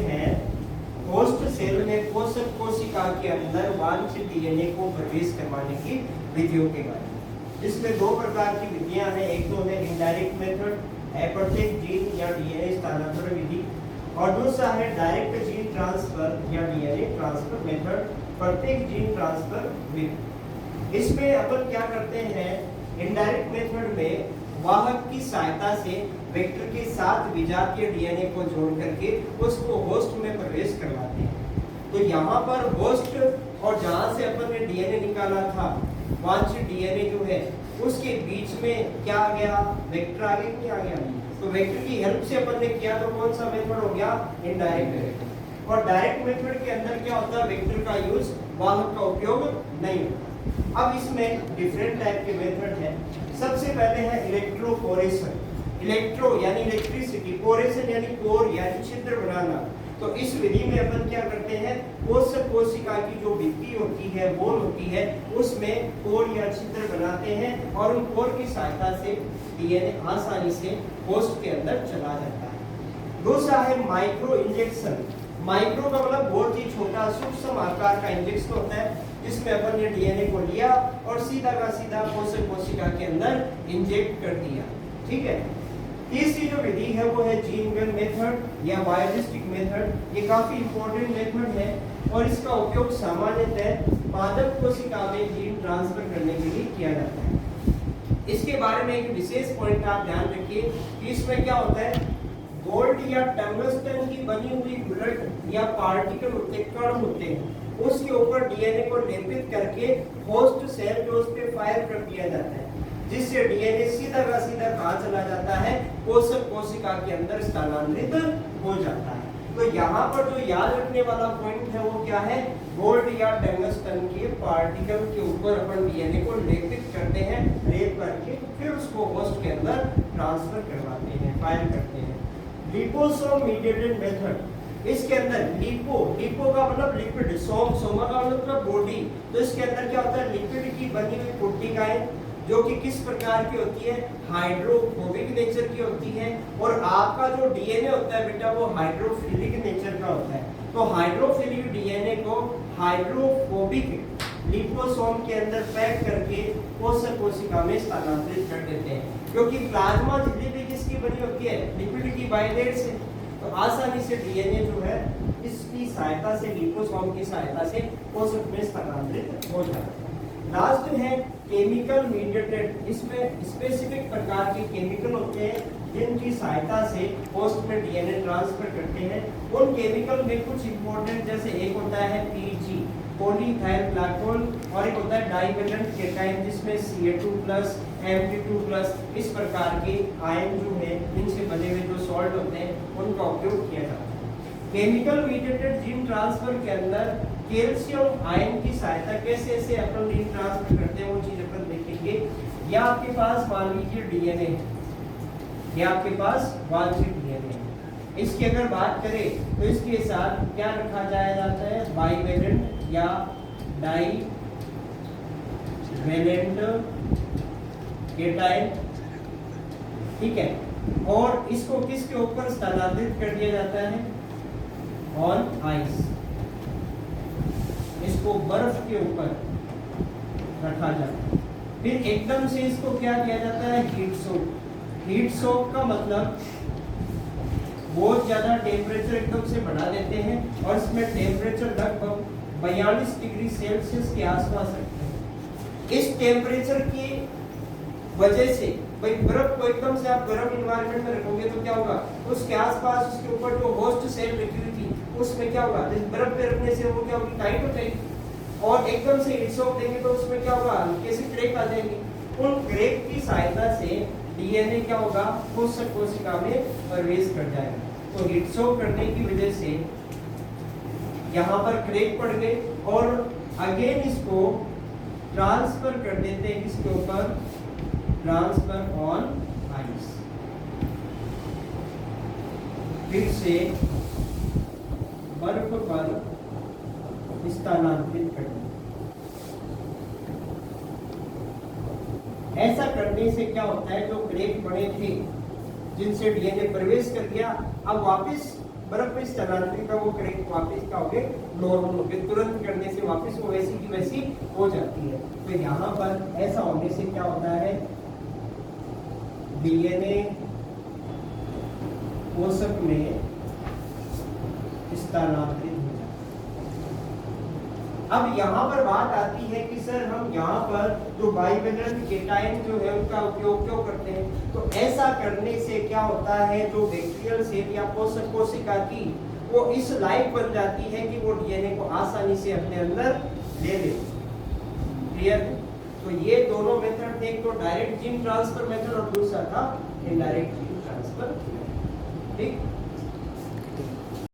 हैं host cell में पोषक कोशिका के अंदर वांछित डीएनए को प्रवेश करवाने की विधियों के बारे में, जिसमें दो प्रकार की विधियां हैं। एक तो है इनडायरेक्ट मेथड, प्रत्येक जीन या डीएनए स्थानांतरण विधि, और दूसरा है डायरेक्ट जीन ट्रांसफर या डीएनए ट्रांसफर मेथड, प्रत्येक जीन ट्रांसफर विधि। इसमें अपन क्या करते हैं, इनडायरेक्ट मेथड में वाहक की सहायता से वेक्टर के साथ विजातीय डीएनए को जोड़ करके उसको होस्ट में प्रवेश करवाते हैं। तो यहाँ पर होस्ट और जहाँ से अपन ने डीएनए निकाला था, वांछित डीएनए जो है, उसके बीच में क्या आ गया, वेक्टर आ गया, नहीं आ गया। तो वेक्टर की हेल्प से अपन ने किया तो कौन सा मेथड हो गया, इनडायरेक्ट मेथड। और डायरेक्ट मेथड के अंदर क्या होता है, वेक्टर का यूज, वाहक का उपयोग नहीं होता। अब इसमें डिफरेंट टाइप के मेथड है। सबसे पहले है इलेक्ट्रोपोरेशन। इलेक्ट्रो यानी इलेक्ट्रिसिटी, पोरेशन यानी कोर यानी छिद्र बनाना। तो इस विधि में अपन क्या करते हैं, पोषक कोशिका की जो भित्ति होती है, वॉल होती है, उसमें कोर या छिद्र बनाते हैं और उन कोर की सहायता से डीएनए आसानी से होस्ट के अंदर चला जाता है। दूसरा है माइक्रो इंजेक्शन। माइक्रो का मतलब बहुत ही छोटा सूक्ष्म आकार का इंजेक्शन होता है, जिसमें अपन ने डीएनए को लिया और सीधा का सीधा पोषक कोशिका के अंदर इंजेक्ट कर दिया। ठीक है। तीसरी जो विधि है वो है जीन गन मेथड या बायोलॉजिस्टिक मेथड। ये काफी इंपॉर्टेंट मेथड है और इसका उपयोग सामान्यतः पादप कोशिका में जीन ट्रांसफर करने के लिए किया जाता है। इसके बारे में एक विशेष पॉइंट आप ध्यान रखिए कि इसमें क्या होता है, गोल्ड या टंगस्टन की बनी हुई बुलेट या पार्टिकल होते हैं, कण होते हैं, उसके ऊपर डीएनए को लेपित करके होस्ट सेल जो उस पे फायर कर दिया जाता है, जिससे डीएनए सीधा का सीधा कहाँ चला जाता है, पोषक कोशिका के अंदर स्थानांतरित हो जाता है। तो यहाँ पर जो याद रखने वाला पॉइंट है वो क्या है, गोल्ड या टंगस्टन के पार्टिकल के ऊपर अपन डीएनए को लेपित करते हैं, लेप करके फिर उसको होस्ट के अंदर ट्रांसफर करवाते हैं, फायर करते हैं। Liposome mediated method. इसके अंदर लिपो का मतलब लिपिड, सोमा का मतलब बॉडी। तो इसके अंदर क्या होता है, लिपिड की बनी हुई कोशिकाएं जो कि किस प्रकार की होती है, हाइड्रोफोबिक नेचर की होती है, और आपका जो डीएनए होता है बेटा वो हाइड्रोफिलिक नेचर का होता है। तो हाइड्रोफिलिक डीएनए को हाइड्रोफोबिक लिपोसोम के अंदर पैक करके पोषक कोशिका में स्थानांतरित कर देते हैं, क्योंकि प्लाज्मा झिल्ली भी किसकी बनी होती है, लिपिड की बाइलेट से। तो आसानी से डीएनए जो है इसकी सहायता से, लिपोसोम की सहायता से पोषक में स्थानांतरित हो जाता है। लास्ट है केमिकल मीडिएटेड। इसमें स्पेसिफिक प्रकार के केमिकल होते हैं जिनकी सहायता से होस्ट में डीएनए ट्रांसफर करते हैं। उन केमिकल में कुछ इंपॉर्टेंट, जैसे एक होता है पीजी पॉलीइथाइल ग्लाइकोल, और एक होता है डाइवेलेंट केटाइन जिसमें Ca2+, Mg2+, इस प्रकार के आयन जो है इनसे बने हुए जो सॉल्ट होते हैं उनका उपयोग किया जाता है। केमिकल मीडिएटेड जीन ट्रांसफर के अंदर कैल्शियम आयन की सहायता कैसे से अपन जीन ट्रांसफर करते हैं वो चीज अपन देखेंगे। या आपके पास मान लीजिए डीएनए है, या आपके पास वांछित डीएनए है, इसकी अगर बात करें तो इसके साथ क्या रखा जाया जाता है, बाइवेलेंट या डाइवेलेंट केटाइन। ठीक है। और इसको किसके ऊपर स्थानांतरित कर दिया जाता है, ऑन आइस, इसको बर्फ के ऊपर रखा जाता है। फिर एकदम से इसको क्या किया जाता है, हीट सोक। हीट सोक का मतलब बहुत ज्यादा टेम्परेचर एकदम से बढ़ा देते हैं और इसमें टेम्परेचर लगभग 42 डिग्री सेल्सियस के आसपास रखते हैं। इस टेम्परेचर की वजह से भाई बर्फ को एकदम से आप गर्म इन्वायरमेंट में रखोगे तो क्या होगा, उसके आसपास उसके ऊपर जो होस्ट सेल रखी हुई थी उसमें क्या होगा, बर्फ पे रखने से वो क्या होगी, टाइट हो जाएगी, और एकदम से हीट सोक देंगे तो उसमें क्या होगा, कैसे क्रैक आ जाएंगे। उन क्रैक की सहायता से डीएनए क्या होगा, पोषक कोशिका में प्रवेश कर जाएगा। तो हीट सोक करने की वजह से यहाँ पर क्रैक पड़ गए और अगेन इसको ट्रांसफर कर देते हैं किसके ऊपर, ट्रांसफर ऑन आइस। फिर से बर्फ पर स्थानांतरित कर दें। ऐसा करने से क्या होता है, जो क्रैक पड़े थे जिनसे डीएनए प्रवेश कर गया, अब वापस बर्फ में स्थानांतरित का वो करेक्ट वापस क्या हो गए, नॉर्मल हो गए, तुरंत करने से वापस वो वैसी की वैसी हो जाती है। तो यहाँ पर ऐसा होने से क्या होता है, डीएनए कोशिक में स्थानांतरित हो जाता है। अब यहाँ पर बात आती है कि सर हम यहाँ पर जो बाइवेलेंट केटायन जो है उनका उपयोग क्यों करते हैं? तो ऐसा करने से क्या होता है, जो बैक्टीरियल सेल या पोषक कोशिका की वो इस लायक बन जाती है कि वो डीएनए को आसानी से अपने अंदर ले ले। क्लियर? तो ये दोनों मेथड थे, एक तो डायरेक्ट जीन ट्रांसफर मेथड और दूसरा था इनडायरेक्ट जीन ट्रांसफर। ठीक।